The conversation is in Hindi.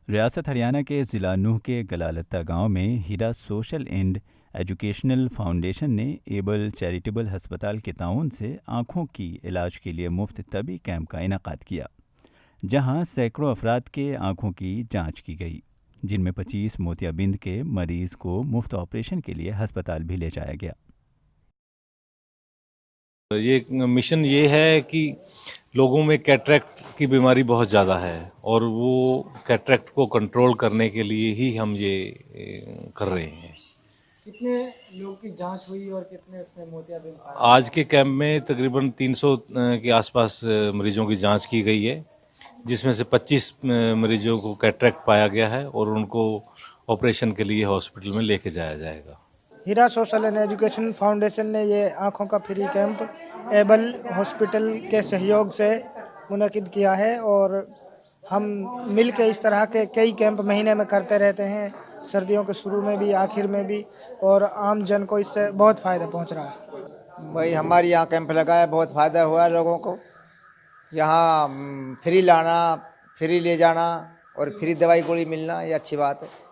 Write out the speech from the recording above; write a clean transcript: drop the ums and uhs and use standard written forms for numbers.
रियासत हरियाणा के ज़िला नूह के गलालत्ता गांव में हीरा सोशल एंड एजुकेशनल फाउंडेशन ने एबल चैरिटेबल अस्पताल के ताउन से आँखों की इलाज के लिए मुफ्त तबी कैंप का इनेकाद किया, जहां सैकड़ों अफराद के आँखों की जांच की गई, जिनमें 25 मोतियाबिंद के मरीज को मुफ्त ऑपरेशन के लिए अस्पताल भी ले जाया गया। ये मिशन ये है कि लोगों में कैटरेक्ट की बीमारी बहुत ज़्यादा है और वो कैटरेक्ट को कंट्रोल करने के लिए ही हम ये कर रहे हैं। कितने लोगों की जांच हुई और कितने उसमें मोतियाबिंद पाए? आज के कैंप में तकरीबन 300 के आसपास मरीजों की जांच की गई है, जिसमें से 25 मरीजों को कैटरेक्ट पाया गया है और उनको ऑपरेशन के लिए हॉस्पिटल में लेके जाया जाएगा। हीरा सोशल एंड एजुकेशन फाउंडेशन ने ये आँखों का फ्री कैंप एबल हॉस्पिटल के सहयोग से मुनक़िद किया है और हम मिल के इस तरह के कई कैंप महीने में करते रहते हैं, सर्दियों के शुरू में भी, आखिर में भी, और आम जन को इससे बहुत फ़ायदा पहुंच रहा है। भाई हमारे यहाँ कैंप लगा है, बहुत फ़ायदा हुआ है लोगों को। यहाँ फ्री लाना, फ्री ले जाना और फ्री दवाई गोली मिलना, ये अच्छी बात है।